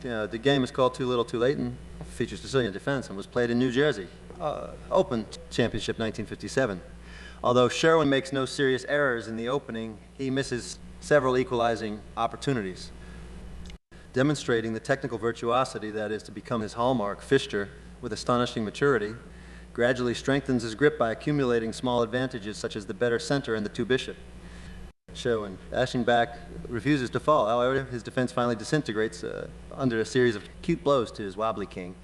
The game is called Too Little Too Late and features Sicilian defense and was played in New Jersey. Open Championship 1957. Although Sherwin makes no serious errors in the opening, he misses several equalizing opportunities. Demonstrating the technical virtuosity that is to become his hallmark, Fischer, with astonishing maturity, gradually strengthens his grip by accumulating small advantages such as the better center and the two bishop. Sherwin, dashing back, refuses to fall. However, his defense finally disintegrates under a series of cute blows to his wobbly king.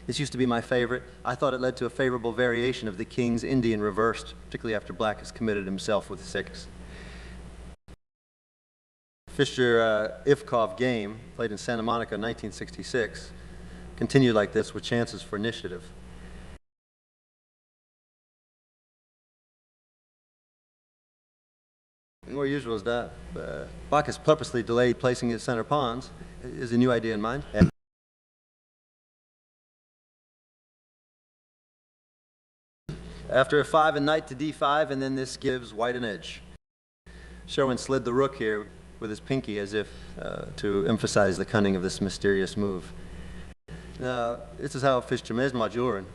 This used to be my favorite. I thought it led to a favorable variation of the king's Indian reversed, particularly after black has committed himself with 6. Fischer-Ivkov game, played in Santa Monica in 1966, continued like this with chances for initiative. More usual is that Bach has purposely delayed placing his center pawns. Is a new idea in mind. After a 5 and knight to d5, and then this gives white an edge. Sherwin slid the rook here with his pinky as if to emphasize the cunning of this mysterious move. Now, this is how Fischer majoren,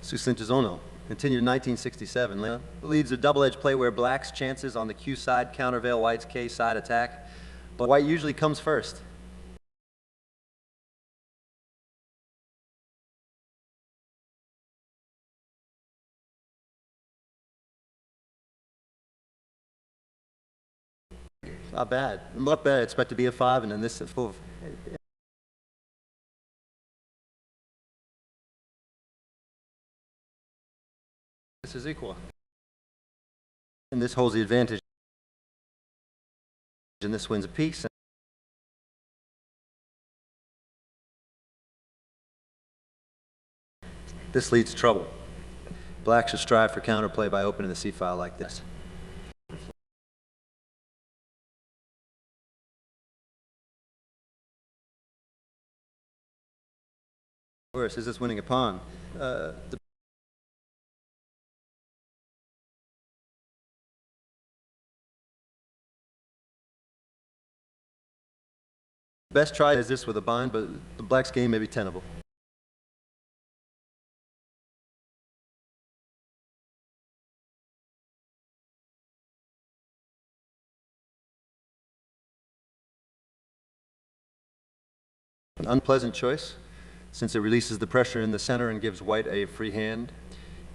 Suslintizono, continued in 1967. Leads a double-edged play where black's chances on the Q side countervail white's K side attack, but white usually comes first. Not bad. Not bad. It's expected to be a 5, and then this is full of. This is equal. And this holds the advantage. And this wins a piece. This leads to trouble. Black should strive for counterplay by opening the C file like this. Worse, is this winning a pawn? The best try is this with a bind, but the black's game may be tenable. An unpleasant choice, since it releases the pressure in the center and gives white a free hand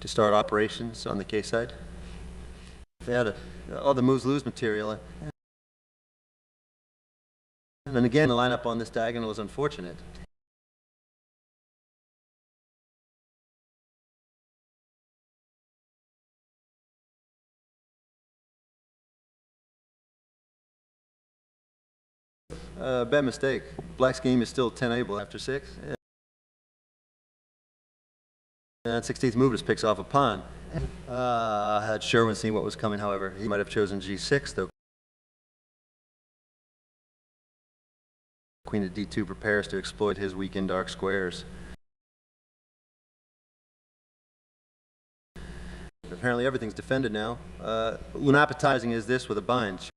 to start operations on the K side. If they had all the moves lose material. And then again, the lineup on this diagonal is unfortunate. Bad mistake. Black's game is still 10-able after 6. And 16th move just picks off a pawn. Had Sherwin seen what was coming, however, he might have chosen G6, though. Queen at D2 prepares to exploit his weakened dark squares. Apparently everything's defended now. Unappetizing is this with a bind.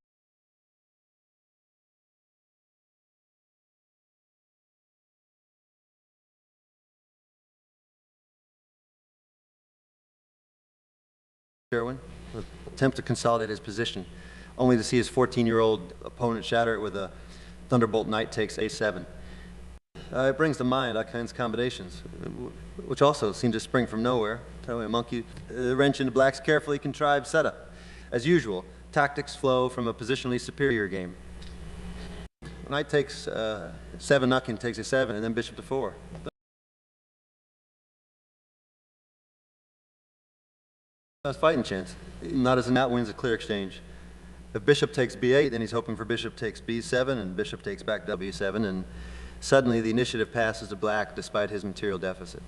Sherwin attempts to consolidate his position, only to see his 14-year-old opponent shatter it with a thunderbolt knight takes A7. It brings to mind all kinds of combinations, which also seem to spring from nowhere. Throwing a monkey wrench into black's carefully contrived setup. As usual, tactics flow from a positionally superior game. Knight takes 7, knocking takes A7, and then bishop to 4. That's fighting chance. Not as a gnat wins a clear exchange. If bishop takes b8, then he's hoping for bishop takes b7, and bishop takes back w7, and suddenly the initiative passes to black despite his material deficit.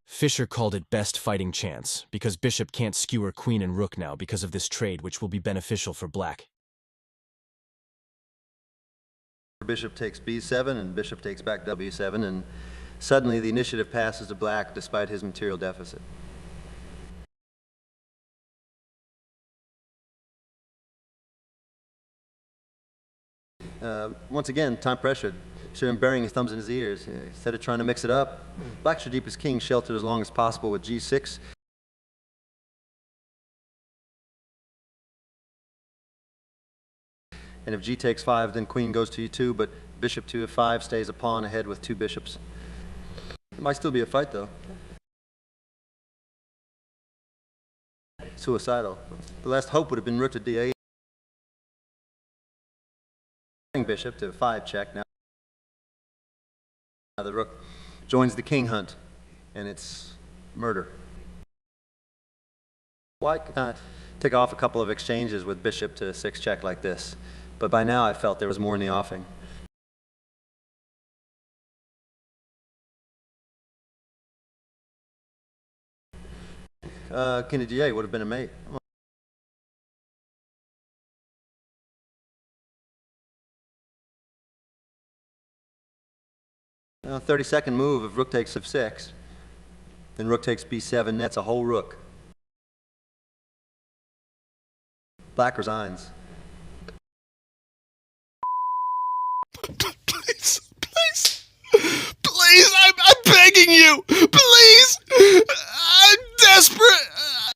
Fischer called it best fighting chance, because bishop can't skewer queen and rook now because of this trade, which will be beneficial for black. Bishop takes b7, and bishop takes back w7, and suddenly the initiative passes to black despite his material deficit. Once again, time pressured. Should have been burying his thumbs in his ears. Instead of trying to mix it up, Black should keep his king sheltered as long as possible with G6. And if G takes 5, then Queen goes to E2, but Bishop to F5 stays a pawn ahead with 2 bishops. It might still be a fight, though. Suicidal. The last hope would have been rook to D8. Bishop to 5 check. Now the rook joins the king hunt, and it's murder. White could take off a couple of exchanges with bishop to 6 check like this, but by now I felt there was more in the offing. King to D8 would have been a mate. 32nd move, if rook takes F6, then rook takes B7, that's a whole rook. Black resigns. Please, please, please, I'm begging you,